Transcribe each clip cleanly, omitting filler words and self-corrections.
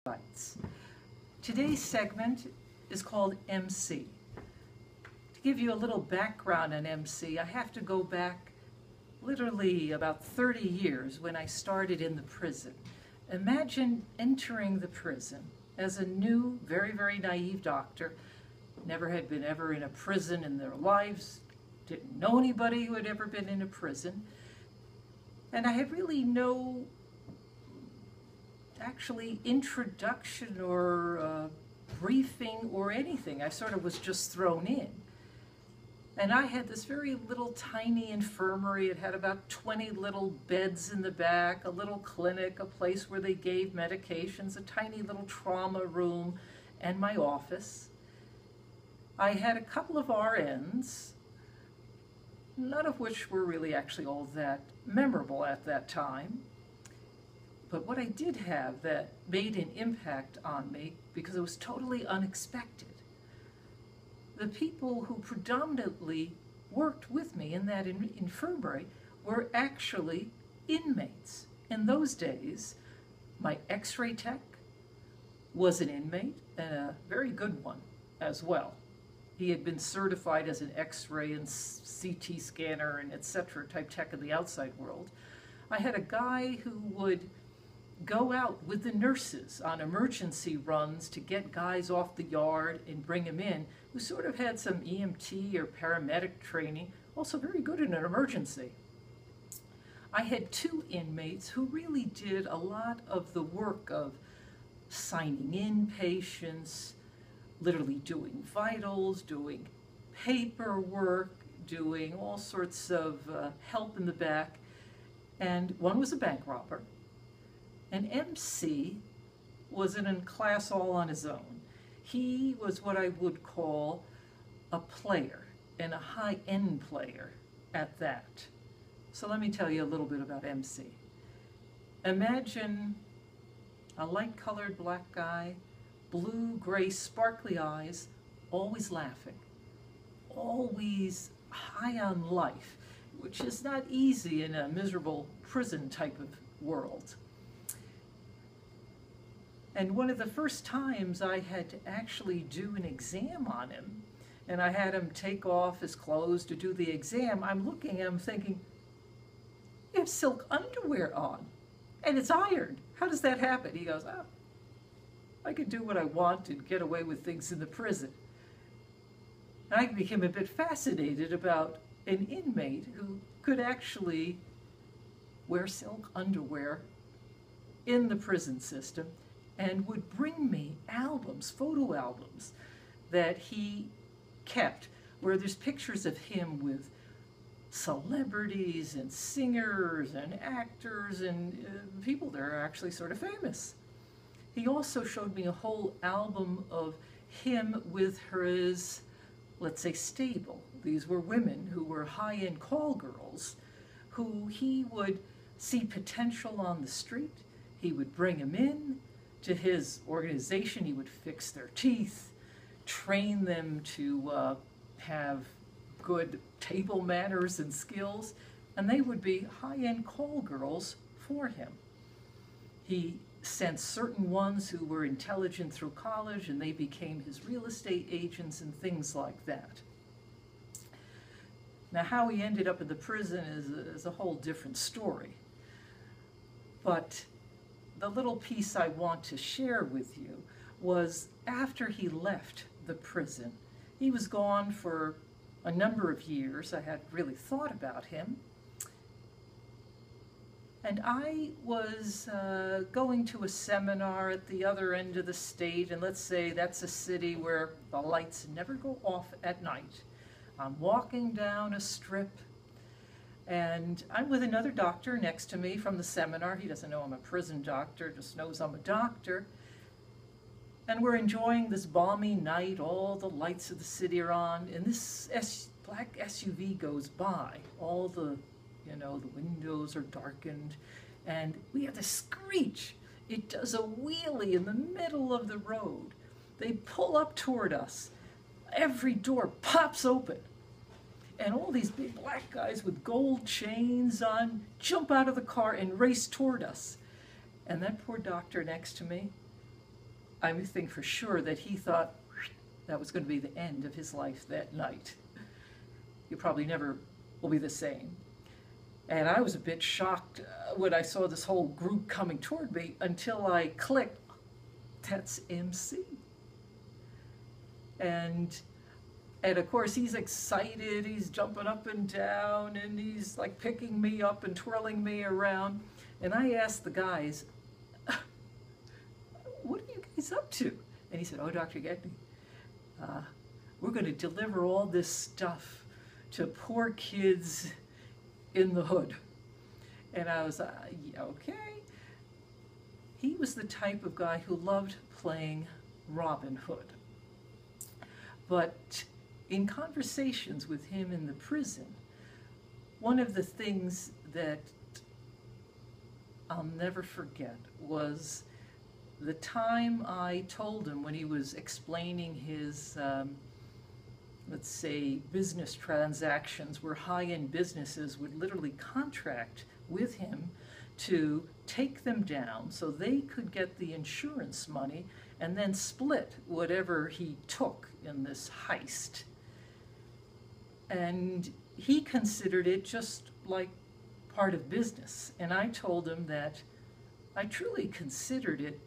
bytes. Today's segment is called MC. To give you a little background on MC, I have to go back literally about 30 years when I started in the prison. Imagine entering the prison as a new, very, very naive doctor, never had been ever in a prison in their lives, didn't know anybody who had ever been in a prison, and I had really no actually introduction or briefing or anything. I sort of was just thrown in. And I had this very little tiny infirmary. It had about 20 little beds in the back, a little clinic, a place where they gave medications, a tiny little trauma room, and my office. I had a couple of RNs, none of which were really actually all that memorable at that time. But what I did have that made an impact on me, because it was totally unexpected, the people who predominantly worked with me in that infirmary were actually inmates. In those days, my x-ray tech was an inmate, and a very good one as well. He had been certified as an x-ray and CT scanner and etc. type tech in the outside world. I had a guy who would go out with the nurses on emergency runs to get guys off the yard and bring them in, who sort of had some EMT or paramedic training, also very good in an emergency. I had two inmates who really did a lot of the work of signing in patients, literally doing vitals, doing paperwork, doing all sorts of help in the back. And one was a bank robber. And MC was in a class all on his own. He was what I would call a player, and a high-end player at that. So let me tell you a little bit about MC. Imagine a light-colored black guy, blue-gray sparkly eyes, always laughing, always high on life, which is not easy in a miserable prison type of world. And one of the first times I had to actually do an exam on him, and I had him take off his clothes to do the exam, I'm looking at him thinking, you have silk underwear on, and it's ironed. How does that happen? He goes, oh, I could do what I want and get away with things in the prison. And I became a bit fascinated about an inmate who could actually wear silk underwear in the prison system, and would bring me albums, photo albums, that he kept, where there's pictures of him with celebrities and singers and actors and people that are actually sort of famous. He also showed me a whole album of him with his, let's say, stable. These were women who were high-end call girls, who he would see potential on the street. He would bring them in to his organization. He would fix their teeth, train them to have good table manners and skills, and they would be high-end call girls for him. He sent certain ones who were intelligent through college, and they became his real estate agents and things like that. Now, how he ended up in the prison is a whole different story. But the little piece I want to share with you was after he left the prison. He was gone for a number of years. I hadn't really thought about him. And I was going to a seminar at the other end of the state, and let's say that's a city where the lights never go off at night. I'm walking down a strip, and I'm with another doctor next to me from the seminar. He doesn't know I'm a prison doctor, just knows I'm a doctor. And we're enjoying this balmy night. All the lights of the city are on, and this black SUV goes by. All the, the windows are darkened, and we have this screech. It does a wheelie in the middle of the road. They pull up toward us. Every door pops open. And all these big black guys with gold chains on jump out of the car and race toward us. And that poor doctor next to me I think for sure that he thought that was going to be the end of his life that night. He probably never will be the same. And I was a bit shocked when I saw this whole group coming toward me until I clicked, that's MC. And of course he's excited, he's jumping up and down, and he's like picking me up and twirling me around. And I asked the guys, what are you guys up to? And he said, oh, Dr. Gedney, we're going to deliver all this stuff to poor kids in the hood. And I was okay. He was the type of guy who loved playing Robin Hood. But in conversations with him in the prison, one of the things that I'll never forget was the time I told him when he was explaining his, let's say, business transactions where high-end businesses would literally contract with him to take them down so they could get the insurance money and then split whatever he took in this heist. And he considered it just like part of business. And I told him that I truly considered it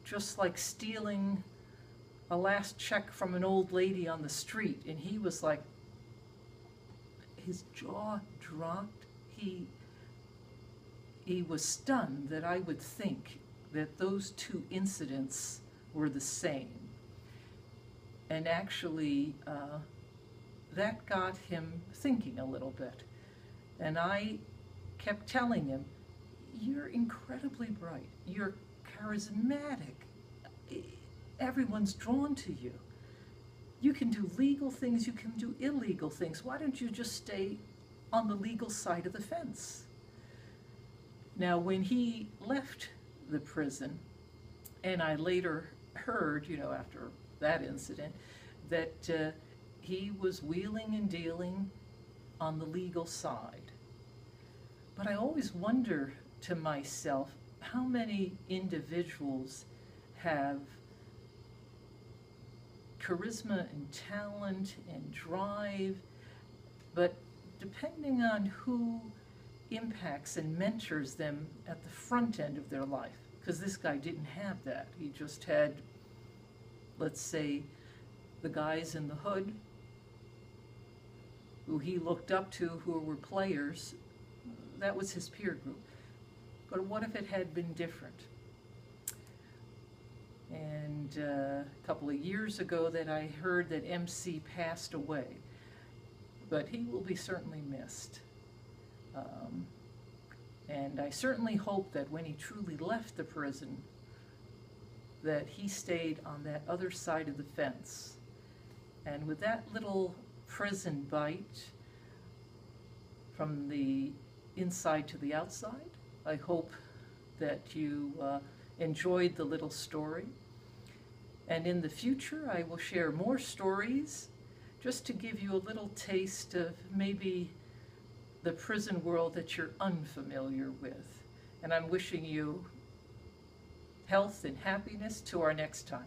just like stealing a last check from an old lady on the street. And he was like, his jaw dropped. He was stunned that I would think that those two incidents were the same. And actually, that got him thinking a little bit. And I kept telling him, you're incredibly bright, you're charismatic, everyone's drawn to you. You can do legal things, you can do illegal things. Why don't you just stay on the legal side of the fence? Now, when he left the prison, and I later heard, after that incident, that he was wheeling and dealing on the legal side. But I always wonder to myself, how many individuals have charisma and talent and drive, but depending on who impacts and mentors them at the front end of their life, because this guy didn't have that. He just had, let's say, the guys in the hood who he looked up to, who were players. That was his peer group. But what if it had been different? And a couple of years ago that I heard that MC passed away, but he will be certainly missed. And I certainly hope that when he truly left the prison, that he stayed on that other side of the fence. And with that little prison bite from the inside to the outside, I hope that you enjoyed the little story. And in the future, I will share more stories just to give you a little taste of maybe the prison world that you're unfamiliar with. And I'm wishing you health and happiness to our next time.